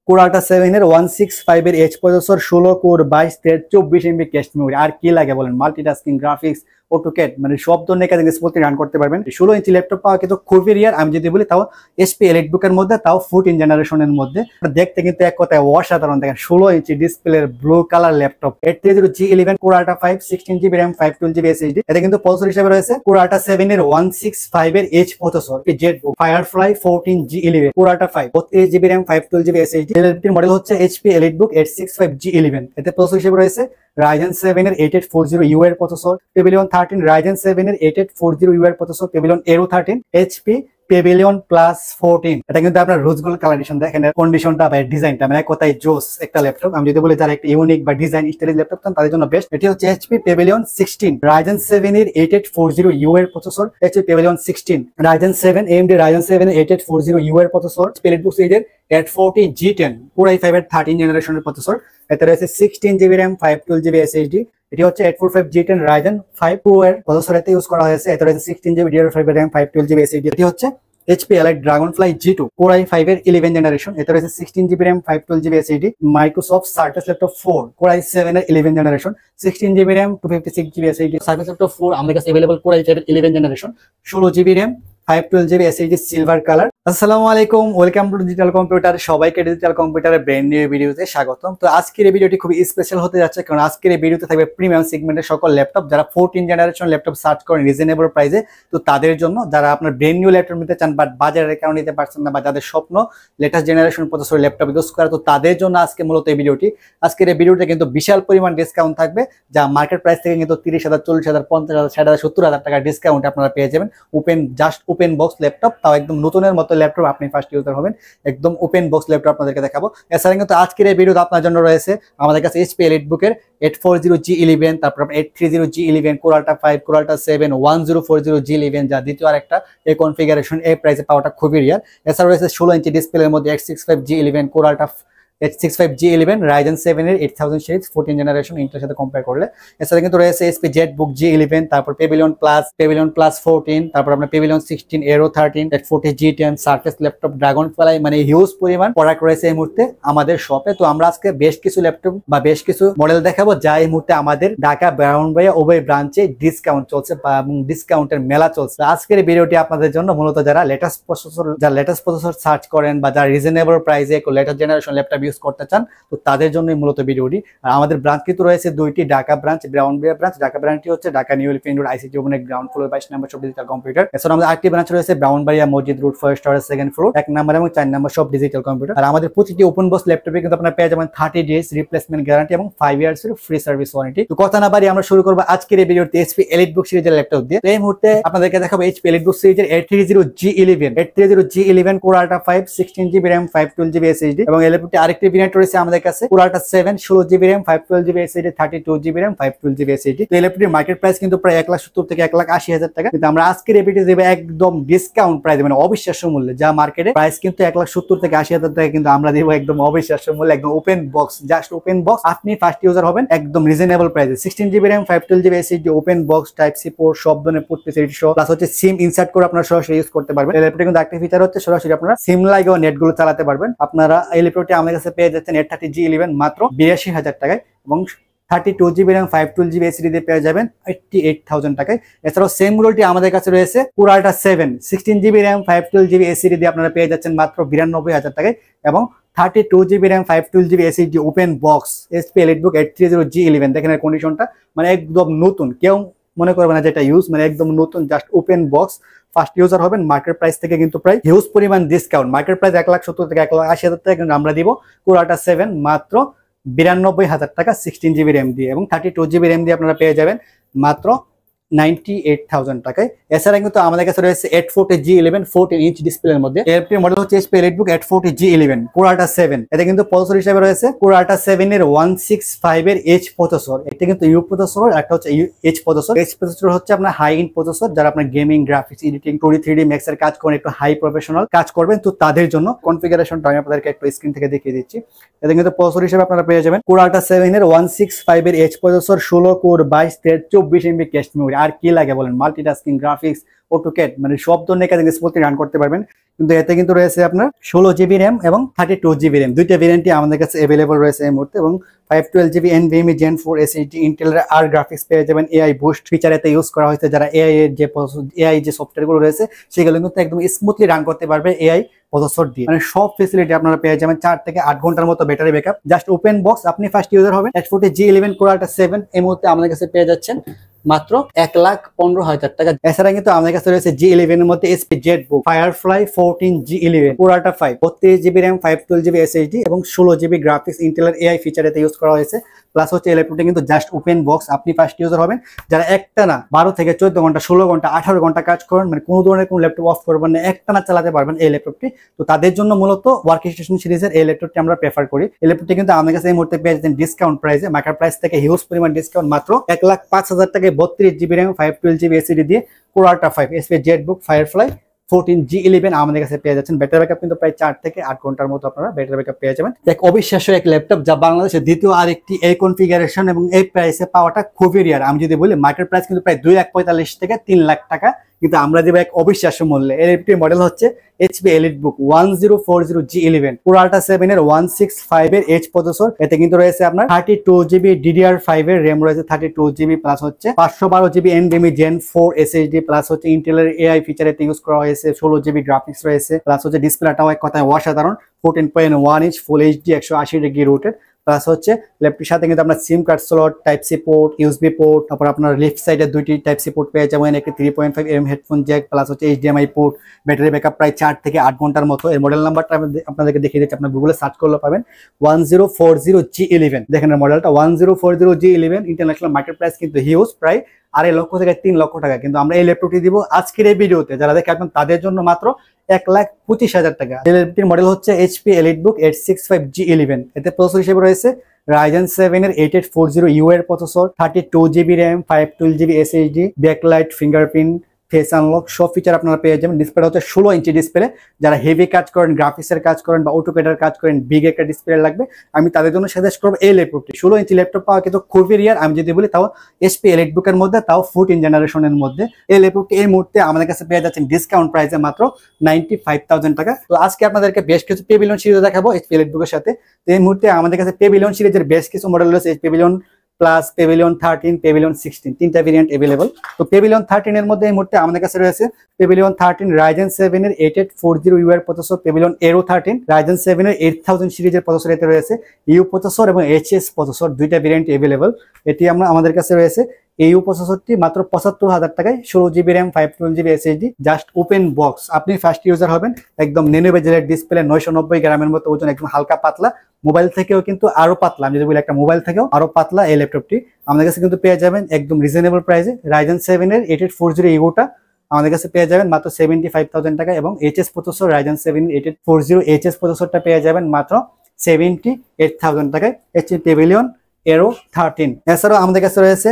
কোরাটা 7 এর 165 এর H processor 16 core 22 thread 24 MB cache memory. আর কি লাগে বলেন? মাল্টিটাস্কিং, গ্রাফিক্স, অটোক্যাড মানে সব ধরনের কাজ স্মুথলি রান করতে পারবেন। 16 ইঞ্চি ল্যাপটপ পাওয়া কিন্তু খুবই রিয়ার। আমি যদি বলি তাও এইচপি এলিটবুকের মধ্যে, তাও 14 জেনারেশনের মধ্যে। দেখতে কিন্তু এক কথায় অসাধারণ। দেখেন 16 ইঞ্চি ডিসপ্লের blue colour laptop, 830G11 কোরাটা 5 16GB RAM 512GB SSD। এটা কিন্তু প্রসেসর হিসেবে রয়েছে কোরাটা 7 এর 165 এর H processor, Jetbook firefly 14G11 কোরাটা 5 32GB RAM 512GB SSD। এর মডেল হচ্ছে এইচপি এলিটবুক 865G11। এতে প্রসেসর হিসেবে রয়েছে Ryzen 7 এর 8840U এর প্রসেসর, Pavilion 13 Ryzen 7 এর 8840U এর processor, Pavilion Aero 13 HP Pavilion Plus 14। এটা কিন্তু আপনার রোজ গোল্ড কালার এডিশন। দেখেন কন্ডিশনটা বা ডিজাইনটা মানে কোথায় জোস একটা ল্যাপটপ। আমি যদি বলি যারা একটা ইউনিক বা ডিজাইন স্টাইলিশ ল্যাপটপ চান তাদের জন্য বেস্ট। এটি হচ্ছে HP Pavilion 16 Ryzen 7 এর 8840U এর processor, HP Pavilion 16 Ryzen 7 AMD Ryzen 7 এর 8840U এর প্রসেসর, এলিটবুক সিরিজের 840G10 Core i5 এর 13 জেনারেশনের প্রসেসর। এতে রয়েছে 16GB RAM 512GB SSD। এটি হচ্ছে 845G10 Ryzen 5 Pro এর প্রসেসর এতে ইউজ করা হয়েছে। এতে রয়েছে 16GB DDR5 RAM 512GB SSD। এটি হচ্ছে HP Elite Dragonfly G2 Core i5 এর 11 জেনারেশন। এতে রয়েছে 16GB RAM 512GB SSD। Microsoft Surface Laptop 4 Core i7 এর 11 generation, 16GB RAM 256GB SSD। Surface Laptop 4 আমাদের কাছে अवेलेबल Core i5 এর 11 generation, 16GB RAM 512GB SSD silver colour. আসসালামু আলাইকুম, welcome to digital computer. সবাইকে digital কম্পিউটারের brand new ভিডিওতে স্বাগতম। তো আজকের এই ভিডিওটি খুবই স্পেশাল হতে যাচ্ছে, কারণ আজকের এই ভিডিওতে থাকবে প্রিমিয়াম সেগমেন্টের সকল ল্যাপটপ। যারা 14 জেনারেশন ল্যাপটপ সার্চ করেন রিজনেবল প্রাইসে, তো তাদের জন্য। যারা আপনার ব্র্যান্ড নিউ ল্যাপটপ নিতে চান বাট বাজারের কারণে নিতে পারছেন না, বা যাদের স্বপ্ন latest generation processor laptop use করা, তো তাদের জন্য আজকে মূলত এই ভিডিওটি। আজকের এই ভিডিওতে কিন্তু বিশাল পরিমাণ ডিসকাউন্ট থাকবে, যা মার্কেট প্রাইস থেকে কিন্তু 30,000 40,000 50,000 60,000 70,000 টাকা ডিসকাউন্ট আপনারা পেয়ে যাবেন। ওপেন বক্স ল্যাপটপ, তাও একদম নতুনের মতো ল্যাপটপ, আপনি ফার্স্ট ইউজার হবেন। একদম ওপেন বক্স ল্যাপটপ আপনাদেরকে দেখাবো। এছাড়া কিন্তু আজকের এই ভিডিওতে আপনার জন্য রয়েছে আমাদের কাছে এইচপি এলিটবুকের 840G11, তারপর 830G11 কোরাটা 5 কোরাটা 7 1040G11, যা দ্বিতীয় আর একটা এই কনফিগারেশন এই প্রাইসে পাওয়াটা খুবই রিয়ার। এছাড়া রয়েছে 16 ইঞ্চি ডিসপ্লের মধ্যে 865G11 কোরাটা 865G11 Ryzen 7 এর 8000 সিরিজ 14 জেনারেশন ইন্টেলের সাথে কম্পেয়ার করলে। এছাড়া কিন্তু রয়েছে HP জেটবুক G11, তারপর Pavilion Plus 14, তারপর আপনার Pavilion 16 Aero 13 840G10 Surface laptop Dragonfly, মানে হিউজ পরিমাণ প্রোডাক্ট রয়েছে এই মুহূর্তে আমাদের শপে। তো আমরা আজকে বেশ কিছু ল্যাপটপ বা বেশ কিছু মডেল দেখাবো, যা এই মুহূর্তে আমাদের ঢাকা ব্রাউনবাড়িয়া উভয় ব্রাঞ্চে ডিসকাউন্ট চলছে বা ডিসকাউন্টের মেলা চলছে। আজকের ভিডিওটি আপনাদের জন্য মূলত যারা লেটেস্ট প্রসেসর সার্চ করেন বা যারা রিজনেবল প্রাইসে লেটেস্ট জেনারেশন ল্যাপটপ ইউজ করতে চান, তো তাদের জন্যই মূলত ভিডিওটি। আর আমাদের ব্রাঞ্চ কিন্তু রয়েছে দুইটি, ঢাকা ব্রাঞ্চ, ব্রাউনবাড়িয়া ব্রাঞ্চ। ঢাকা ব্রাঞ্চটি হচ্ছে Dhaka new elephant road ICT ভবনের গ্রাউন্ড ফ্লোর 22 নম্বর শপ ডিজিটাল কম্পিউটার। এছাড়া আমাদের আরেকটি ব্রাঞ্চ রয়েছে ব্রাউনবাড়িয়া মসজিদ road first tower second floor 1 নম্বর এবং 4 নম্বর শপ ডিজিটাল কম্পিউটার। আর আমাদের প্রতিটি ওপেন বক্স ল্যাপটপে কিন্তু আপনারা পেয়ে যাবেন 30 ডেজ রিপ্লেসমেন্ট গ্যারান্টি এবং 5 ইয়ার্স এর ফ্রি সার্ভিস ওয়ারেন্টি। তো কথা না বাড়িয়ে আমরা শুরু করব আজকের এই ভিডিওতে এইচপি এলিটবুক সিরিজের ল্যাপটপ দিয়ে। তো এই মুহূর্তে আপনাদেরকে দেখাবো এইচপি এলিটবুক সিরিজের 830G11 কোরাটা 5 16GB RAM 512GB SSD। এবং এই ল্যাপটপটি আরেকটি ভেরিয়েন্ট রয়েছে আমাদের কাছে কোরাটা 7 16GB RAM 512GB SSD 32GB RAM 512GB SSD। তো এই ল্যাপটপটির মার্কেট প্রাইস কিন্তু প্রায় 1,70,000 থেকে 1,80,000 টাকা, কিন্তু আমরা আজকের এই ভিডিওতে দেব একদম ডিসকাউন্ট প্রাইস, মানে অবিশ্বাস্য মূল্যে। যা মার্কেটে প্রাইস কিন্তু 1,70,000 থেকে 80,000 টাকা, কিন্তু আমরা দেব একদম অবিশ্বাস্য মূল্যে, একদম open box, just open box. আপনি ফার্স্ট ইউজার হবেন একদম রিজনেবল প্রাইসে। 16GB RAM 512GB SSD open box, type C port, সব ধরনের পোর্ট ফেসিলিটি সহ, প্লাস হচ্ছে সিম ইনসার্ট করে আপনারা সরাসরি ইউজ করতে পারবেন। এই ল্যাপটপে কিন্তু একটা ফিচার হচ্ছে সরাসরি আপনারা সিম লাগিয়ে নেট গুলো চালাতে পারবেন। আপনারা এই ল্যাপটপটি আমাদের কাছে পেয়ে যাচ্ছেন 830G11 মাত্র 82,000 টাকায়, এবং 32GB RAM 512GB SSD দিয়ে পেয়ে যাবেন 88,000 টাকায়। এছাড়াও সেম মডেলটি আমাদের কাছে রয়েছে কোরাটা 7 16GB RAM 512GB SSD দিয়ে আপনারা পেয়ে যাচ্ছেন মাত্র 92,000 টাকায়, এবং 32GB RAM 512GB SSD open box HP EliteBook 830G11। দেখেন এর কন্ডিশনটা মানে একদম নতুন, কেউ মনে করবে না যেটা ইউজ, মানে একদম নতুন, just open box. First user হবেন। মার্কেট প্রাইস থেকে কিন্তু প্রায় হিউজ পরিমাণ ডিসকাউন্ট, মার্কেট প্রাইস 1,70,000 থেকে 1,80,000 টাকা, কিন্তু আমরা দিব কোরাটা 7 মাত্র 92,000 টাকা 16GB RAM দিয়ে, এবং 32GB RAM দিয়ে আপনারা পেয়ে যাবেন মাত্র 98,000 টাকায়। এছাড়া কিন্তু আমাদের কাছে রয়েছে 840G11 14 ইঞ্চ ডিসপ্লের মধ্যে। এর মডেল হচ্ছে এইচপি এলিটবুক 840G11 কোরাটা 7। এটা কিন্তু প্রসেসর হিসেবে রয়েছে কোরাটা 7 এর 165 এর এইচ প্রসেসর। এটা কিন্তু ইউ প্রসেসর, একটা হচ্ছে এইচ প্রসেসর। এইচ প্রসেসর হচ্ছে আপনার হাই এন্ড প্রসেসর, যারা আপনার gaming, graphics, editing, 2D 3D max এর কাজ করেন, একটু হাই প্রফেশনাল কাজ করবেন, তো তাদের জন্য। কনফিগারেশনটা আমি আপনাদেরকে একটু স্ক্রিন থেকে দেখিয়ে দিচ্ছি। এটা কিন্তু প্রসেসর হিসেবে আপনারা পেয়ে যাবেন কোরাটা 7 এর 165 এর H processor 16 core 22 thread 24 MB cache memory. আর কি লাগে বলেন? মাল্টিটাস্কিং, গ্রাফিক্স, অটোক্যাড, মানে সব ধরনের কাজ স্মুথলি রান করতে পারবেন। কিন্তু এতে কিন্তু রয়েছে আপনার 16 GB র্যাম এবং 32 GB র্যাম, দুইটা ভেরিয়েন্টই আমাদের কাছে অ্যাভেলেবল রয়েছে এই মুহূর্তে। এবং 512 GB NVMe Gen 4 SSD ইন্টেলের আর গ্রাফিক্স পেয়ে যাবেন। AI বুস্ট ফিচার এতে ইউজ করা হয়েছে, যারা এআই যে সফটওয়্যারগুলো রয়েছে সেগুলো কিন্তু একদম স্মুথলি রান করতে পারবে এআই প্রসেসর দিয়ে। মানে সব ফেসিলিটি আপনারা পেয়ে যাবেন। 4 থেকে 8 ঘন্টার মতো battery backup, just open box. আপনি ফার্স্ট ইউজার হবেন। H40 G11 Core i7 এই মুহূর্তে আমাদের কাছে পেয়ে যাচ্ছেন মাত্র 1,15,000 টাকা। এছাড়া কিন্তু আমাদের কাছে রয়েছে G11 এর মধ্যে HP ZBook Firefly 14 G11 Core i5 32 GB RAM 512 GB SSD এবং 16 GB গ্রাফিক্স ইন্টেলের AI ফিচার এতে ইউজ করা হয়েছে। প্লাস হচ্ছে এই ল্যাপটপটা কিন্তু জাস্ট ওপেন বক্স। আপনি ফার্স্ট ইউজার হবেন যারা একটানা 12 থেকে 14 ঘন্টা 16 ঘন্টা 18 ঘন্টা কাজ করেন, মানে কোনো ধরনের কোনো ল্যাপটপ অফ করবেন না, একটানা চালাতে পারবেন এই ল্যাপটপটি। তো তাদের জন্য মূলত ওয়ার্কস্টেশন সিরিজের এই ল্যাপটপটি আমরা প্রেফার করি। এই ল্যাপটপটি কিন্তু আমাদের কাছে এই মুহূর্তে পেয়ে যাচ্ছেন ডিসকাউন্ট প্রাইসে, মার্কেট প্রাইস থেকে হিউজ পরিমাণ ডিসকাউন্ট, মাত্র 1,05,000 টাকায় 32 GB RAM 512 GB SSD দিয়ে Core i5 HP ZBook Firefly 14 G11 আমাদের কাছে পেয়ে যাচ্ছেন। ব্যাটারি ব্যাকআপ কিন্তু প্রায় 4 থেকে 8 ঘন্টার মতো আপনারা ব্যাটারি ব্যাকআপ পেয়ে যাবেন। এক অবিশ্বাস্য এক ল্যাপটপ, যা বাংলাদেশের দ্বিতীয় আরেকটি এই কনফিগারেশন এবং এই প্রাইসে পাওয়াটা খুবই রেয়ার। আমি যদি বলি মার্কেট প্রাইস কিন্তু প্রায় 2,45,000 থেকে 3 লাখ টাকা, কিন্তু আমরা দেবো এক অবিশ্বাস্য মূল্যে। এর একটি মডেল হচ্ছে HP EliteBook 1040 G11 Core i7 এর 165 এর H প্রসেসর। এতে কিন্তু রয়েছে আপনার 32 GB DDR5 এর RAM রয়েছে 32 GB, প্লাস হচ্ছে 512 GB NVMe Gen 4 SSD, plus হচ্ছে ইন্টেলের AI ফিচার এতে ইউজ করা হয়েছে, 16 GB গ্রাফিক্স রয়েছে, প্লাস হচ্ছে ডিসপ্লেটাও এক কথায় অসাধারণ 14.1 inch full HD 180 degree rotate. Plus হচ্ছে ল্যাপটপের সাথে কিন্তু আপনার SIM card slot, type C port, USB port, তারপর আপনার লেফট সাইডে দুইটি টাইপ সি পোর্ট পেয়ে যাবেন, একটি 3.5 mm হেডফোন জ্যাক, প্লাস হচ্ছে HDMI পোর্ট। ব্যাটারি ব্যাকআপ প্রায় 4 থেকে 8 ঘন্টার মতো। এর মডেল নাম্বারটা আপনাদেরকে দেখিয়ে দিচ্ছি, আপনার গুগলে সার্চ করলে পাবেন 1040 G11। দেখেন এর মডেলটা 1040 G11। ইন্টারন্যাশনাল মার্কেট প্রাইস কিন্তু হিউজ, প্রায় 2.5 লক্ষ থেকে 3 লক্ষ টাকা, কিন্তু আমরা এই ল্যাপটপটি দিব আজকের এই ভিডিওতে যারা দেখে আসবেন তাদের জন্য মাত্র 1,25,000 টাকা। এই ল্যাপটপটির মডেল হচ্ছে HP EliteBook 865 G11। এতে প্রসেসর হিসেবে রয়েছে Ryzen 7 এর 8840U এর processor, 32 GB RAM 512 GB SSD, backlight, fingerprint, face unlock সব ফিচার আপনারা পেয়ে যাবেন। ডিসপ্লেটা হচ্ছে 16 ইঞ্চি ডিসপ্লে। যারা হেভি কাজ করেন, গ্রাফিক্সের কাজ করেন বা অটোক্যাডের কাজ করেন, বিগ একটা ডিসপ্লে লাগবে, আমি তাদের জন্য সাজেস্ট করবো এই ল্যাপটপটি। 16 ইঞ্চি ল্যাপটপ পাওয়া কিন্তু খুবই রিয়ার। আমি যদি বলি তাও HP EliteBook এর মধ্যে, তাও 14 জেনারেশনের মধ্যে। এই ল্যাপটপটি এই মুহূর্তে আমাদের কাছে পেয়ে যাচ্ছেন ডিসকাউন্ট প্রাইসে মাত্র 95,000 টাকা। তো আজকে আপনাদেরকে বেশ কিছু পেভিলিয়ন সিরিজ দেখাবো HP EliteBook এর সাথে। তো এই মুহূর্তে আমাদের কাছে পেভিলিয়ন সিরিজের বেশ কিছু মডেল রয়েছে, পেভিলিয়ন প্লাস, পেভিলিয়ন 13, পেভিলিয়ন 16, তিনটা ভেরিয়েন্ট अवेलेबल। তো পেভিলিয়ন 13 এর মধ্যে এই মুহূর্তে আমাদের কাছে রয়েছে পেভিলিয়ন 13 Ryzen 7 এর 8840U এর প্রসেসর, পেভিলিয়ন Aero 13 Ryzen 7 এর 8000 সিরিজের প্রসেসর এতে রয়েছে, ইউ প্রসেসর এবং HS প্রসেসর, দুইটা ভেরিয়েন্ট अवेलेबल। এটি আমাদের কাছে রয়েছে ইউ প্রসেসরটি মাত্র 75,000 টাকায়, 16 GB RAM 512 GB SSD, just open box. আপনি ফার্স্ট ইউজার হবেন। একদম নেনো বেজেলের ডিসপ্লে, 990 গ্রামের মতো ওজন, একদম হালকা পাতলা, মোবাইল থেকেও কিন্তু আরো পাতলা। আমি যদি বলি একটা মোবাইল থেকেও আরো পাতলা এই ল্যাপটপটি আমাদের কাছে কিন্তু পেয়ে যাবেন একদম রিজনেবল প্রাইসে। Ryzen 7 এর 8840U আমাদের কাছে পেয়ে যাবেন মাত্র 75,000 টাকা, এবং HS প্রসেসর Ryzen 7 8840 HS প্রসেসরটা পেয়ে যাবেন মাত্র 78,000 টাকায়, HP পেভিলিয়ন Aero 13। এছাড়াও আমাদের কাছে রয়েছে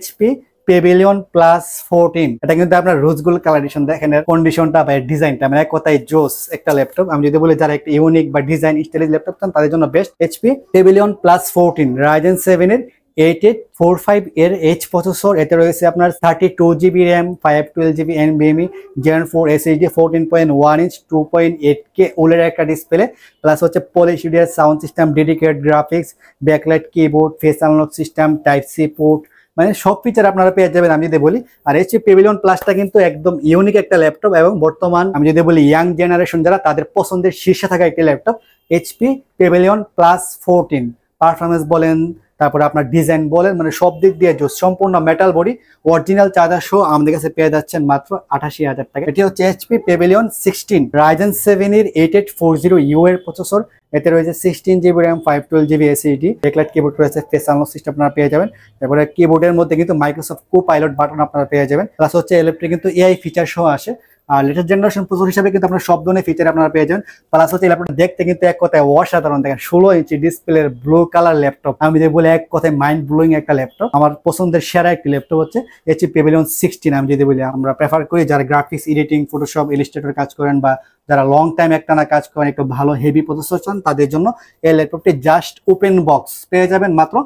HP পেভিলিয়ন প্লাস 14। এটা কিন্তু আপনার রোজ গোল্ড কালার এডিশন। দেখেন এর কন্ডিশনটা বা ডিজাইনটা, মানে এক কথায় জোস একটা ল্যাপটপ। আমি যদি বলি যারা একটা ইউনিক বা ডিজাইন স্টাইলিশ ল্যাপটপ চান তাদের জন্য best HP Pavilion plus 14 Ryzen 7 এর 8845 এর H প্রসেসর। এতে রয়েছে আপনার 32 GB RAM 512 GB NVMe Gen 4 SSD, 14.1 inch 2.8K OLED একটা ডিসপ্লে, প্লাস হচ্ছে পলিশিডিয়ার sound system, dedicated graphics, backlight keyboard, face unlock system, type C port, মানে সব ফিচার আপনারা পেয়ে যাবেন আমি যদি বলি। আর HP পেভিলিয়ন প্লাসটা কিন্তু একদম ইউনিক একটা ল্যাপটপ, এবং বর্তমান আমি যদি বলি ইয়াং জেনারেশন যারা তাদের পছন্দের শীর্ষে থাকা একটি laptop HP Pavilion plus 14। Performance বলেন, তারপরে আপনার ডিজাইন বলেন, মানে সব দিক দিয়ে সম্পূর্ণ মেটাল বডি, অরিজিনাল চার্জার সহ আমাদের কাছে পেয়ে যাচ্ছেন মাত্র 88,000 টাকা। এটি হচ্ছে HP পেভিলিয়ন 16 Ryzen 7 এর 8840U এর প্রসেসর। এতে রয়েছে 16 GB RAM 512 GB SSD, backlight keyboard রয়েছে, ফেস আনলক সিস্টেম আপনারা পেয়ে যাবেন। এবারে কিবোর্ডের মধ্যে কিন্তু মাইক্রোসফট কোপাইলট বাটন আপনারা পেয়ে যাবেন, প্লাস হচ্ছে ইলেকট্রিক কিন্তু AI ফিচার সহ আসে। আর লেটেস্ট জেনারেশন প্রসেসর হিসেবে কিন্তু আপনার সব ধরনের ফিচার আপনারা পেয়ে যাবেন। প্লাস হচ্ছে ল্যাপটপটা দেখতে কিন্তু এক কথায় অসাধারণ। দেখেন 16 ইঞ্চি ডিসপ্লের ব্লু কালার ল্যাপটপ, আমি যদি বলি এক কথায় মাইন্ড ব্লোয়িং একটা ল্যাপটপ। আমার পছন্দের সেরা একটি ল্যাপটপ হচ্ছে HP পেভিলিয়ন 16। আমি যদি বলি আমরা প্রেফার করি যারা গ্রাফিক্স, এডিটিং, ফটোশপ, ইলাস্ট্রেটর কাজ করেন বা যারা লং টাইম একটানা কাজ করেন, একটু ভালো হেভি প্রসেসর চান, তাদের জন্য এই ল্যাপটপটি জাস্ট ওপেন বক্স পেয়ে যাবেন মাত্র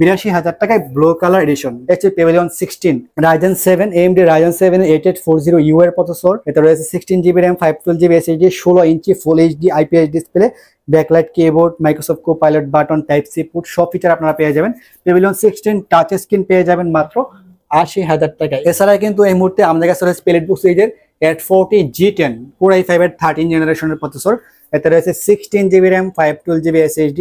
82,000 টাকায় ব্লু কালার এডিশন। হচ্ছে Pavilion 16 Ryzen 7 AMD Ryzen 7 8840U এর প্রসেসর। এতে রয়েছে 16GB RAM 512GB SSD 16 inch full HD IPS display, backlight keyboard, Microsoft Copilot button, type C port সব ফিচার আপনারা পেয়ে যাবেন। পেভিলিয়ন 16 টাচ স্ক্রিন পেয়ে যাবেন মাত্র 80,000 টাকায়। এছাড়া কিন্তু এই মুহূর্তে আমাদের কাছে রয়েছে পেলেটবুক সিরিজের 840 G10 Core i5 এর 13 জেনারেশনের প্রসেসর। এতে রয়েছে 16GB RAM 512GB SSD,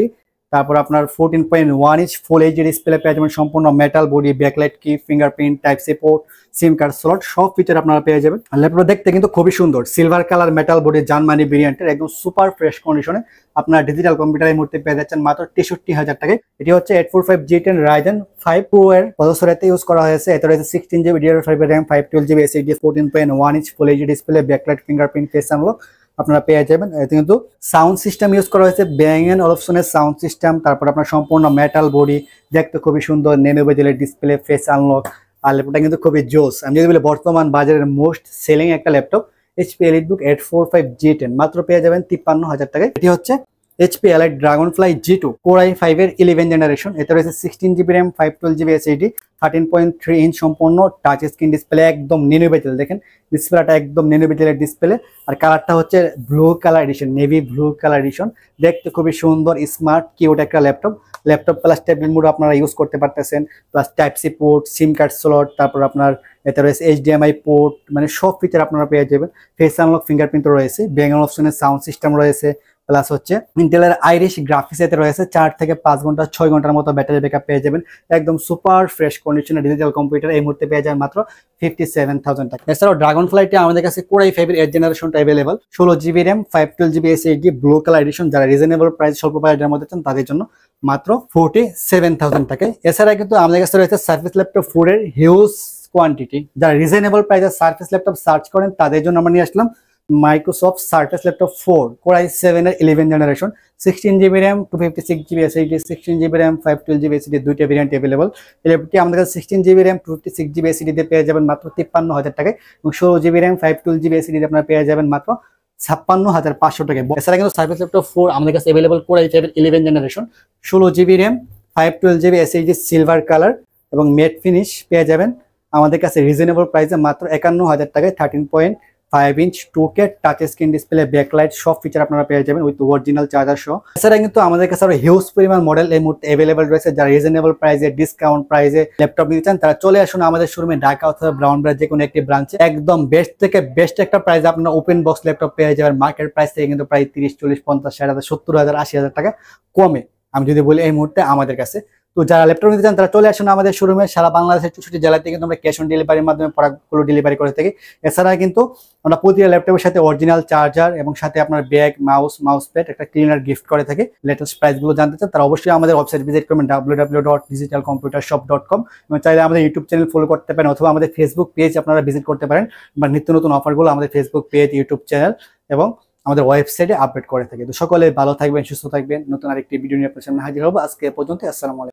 তারপর আপনার 14.1 ইঞ্চ ফুল এইচডি ডিসপ্লে পেয়ে যাবেন, সম্পূর্ণ metal body, backlight key, fingerprint, type C port, SIM card slot সব ফিচার আপনারা পেয়ে যাবেন। ল্যাপটপ দেখতে কিন্তু খুবই সুন্দর, silver colour metal body Germany ভেরিয়েন্টের, একদম সুপার ফ্রেশ কন্ডিশনে আপনারা ডিজিটাল কম্পিউটারের মধ্যে পেয়ে যাচ্ছেন মাত্র 63,000 টাকায়। এটি হচ্ছে 845 G10 Ryzen 5 Pro এর প্রসেসর এতে ইউজ করা হয়েছে। এতে রয়েছে 16GB DDR5 RAM 512GB SSD 14.1 inch full HD display, backlight, fingerprint, face unlock আপনারা পেয়ে যাবেন। এতে কিন্তু সাউন্ড সিস্টেম ইউজ করা হয়েছে ব্যাং এন্ড অলফসনের সাউন্ড সিস্টেম। তারপর আপনার সম্পূর্ণ মেটাল বডি, দেখতে খুবই সুন্দর, ন্যানো বেজেলের ডিসপ্লে, ফেস আনলক। আর ল্যাপটপটা কিন্তু খুবই জোস। আমি যদি বলি বর্তমান বাজারের মোস্ট সেলিং একটা ল্যাপটপ HP EliteBook 845 G10 মাত্র পেয়ে যাবেন 53,000 টাকায়। এটি হচ্ছে HP Elite Dragonfly G2 Core i5 এর 11 জেনারেশন। এতে রয়েছে 16GB RAM 512GB SSD 13.3 inch সম্পূর্ণ টাচ স্ক্রিন ডিসপ্লে, একদম নেনো বেজেল। দেখেন ডিসপ্লেটা একদম নেনো বেজেলের ডিসপ্লে, আর কালারটা হচ্ছে blue colour edition, navy blue colour edition. দেখতে খুবই সুন্দর, স্মার্ট, কিউট একটা ল্যাপটপ প্লাস ট্যাবলেট মোড আপনারা ইউজ করতে পারতেছেন, plus type C port, SIM card slot, তারপর আপনার এতে রয়েছে HDMI পোর্ট, মানে সব ফিচার আপনারা পেয়ে যাবেন। ফেস আনলক, ফিঙ্গারপ্রিন্ট রয়েছে, ব্যাং অপশনের সাউন্ড সিস্টেম রয়েছে, প্লাস হচ্ছে ইন্টেলের আইরিশ গ্রাফিক্স এতে রয়েছে। 4 থেকে 5 ঘন্টা 6 ঘন্টার মতো ব্যাটারি ব্যাকআপ পেয়ে যাবেন। একদম সুপার ফ্রেশ কন্ডিশনের ডিজিটাল কম্পিউটার এই মুহূর্তে পেয়ে যাবেন মাত্র 57,000 টাকা। এছাড়াও ড্রাগন ফ্লাইটে আমাদের কাছে Core i5 এর 8 জেনারেশনটা available, 16GB RAM 512GB SSD blue colour edition. যারা রিজনেবল প্রাইস, স্বল্প বাজেটের মধ্যে চান তাদের জন্য মাত্র 47,000 টাকায়। এছাড়া কিন্তু আমাদের কাছে রয়েছে সার্ফেস ল্যাপটপ 4 এর হিউজ কোয়ান্টিটি। যারা রিজনেবল প্রাইসে সার্ফেস ল্যাপটপ সার্চ করেন তাদের জন্য আমরা নিয়ে আসলাম Microsoft Surface Laptop 4 Core i7 এর 11 generation, 16GB RAM 256GB SSD 16GB RAM 512GB SSD দুইটা ভেরিয়েন্ট अवेलेबल। এই ল্যাপটপটি আমাদের কাছে 16GB RAM 256GB SSD দিয়ে পেয়ে যাবেন মাত্র 53,000 টাকায়, এবং 16GB RAM 512GB SSD দিয়ে আপনারা পেয়ে যাবেন মাত্র 56,500 টাকায়। এছাড়া কিন্তু সার্ফেস ল্যাপটপ 4 আমাদের কাছে अवेलेबल Core i5 এর 11 generation, 16GB RAM 512GB SSD silver colour এবং ম্যাট ফিনিশ পেয়ে যাবেন আমাদের কাছে রিজনেবল প্রাইসে মাত্র 51,000 টাকায়। 13.5 inch 2K touch screen display, backlight সব ফিচার আপনারা পেয়ে যাবেন উইথ অরিজিনাল চার্জার সহ। এছাড়া কিন্তু আমাদের কাছে আরো হিউজ পরিমাণ মডেল এই মুহূর্তে অ্যাভেলেবল রয়েছে। যারা রিজনেবল প্রাইসে, ডিসকাউন্ট প্রাইসে ল্যাপটপ নিতে চান তারা চলে আসুন আমাদের শোরুমে, ঢাকা অথবা ব্রাউন ব্রাঞ্চ যে কোনো একটি ব্রাঞ্চে। একদম বেস্ট থেকে বেস্ট একটা প্রাইসে আপনারা ওপেন বক্স ল্যাপটপ পেয়ে যাবেন মার্কেট প্রাইস থেকে কিন্তু প্রায় 30, 40, 50, 60,000, 70,000, 80,000 টাকা কমে আমি যদি বলি এই মুহূর্তে আমাদের কাছে। তো যারা ল্যাপটপ নিতে চান তারা চলে আসুন আমাদের শোরুমে। সারা বাংলাদেশের 64 জেলাতে কিন্তু আমরা ক্যাশ অন ডেলিভারির মাধ্যমে প্রোডাক্টগুলো ডেলিভারি করে থাকি। এছাড়া কিন্তু আমরা প্রতিটা ল্যাপটপের সাথে অরিজিনাল চার্জার এবং সাথে আপনার ব্যাগ, মাউস প্যাড, একটা ক্লিনার গিফট করে থাকি। লেটেস্ট প্রাইসগুলো জানতে চান তারা অবশ্যই আমাদের ওয়েবসাইট ভিজিট করবেন www.digitalcomputershop.com, এবং চাইলে আমাদের ইউটিউব চ্যানেল ফলো করতে পারেন অথবা আমাদের ফেসবুক পেজ আপনারা ভিজিট করতে পারেন। বা নিত্য নতুন অফারগুলো আমাদের ফেসবুক পেজ, ইউটিউব চ্যানেল এবং আমাদের ওয়েবসাইটে আপডেট করে থাকি। তো সকলে ভালো থাকবেন, সুস্থ থাকবেন। নতুন আরেকটি ভিডিও নিয়ে আপনার সামনে হাজির হবো। আজকে এ পর্যন্ত, আসসালামু আলাইকুম।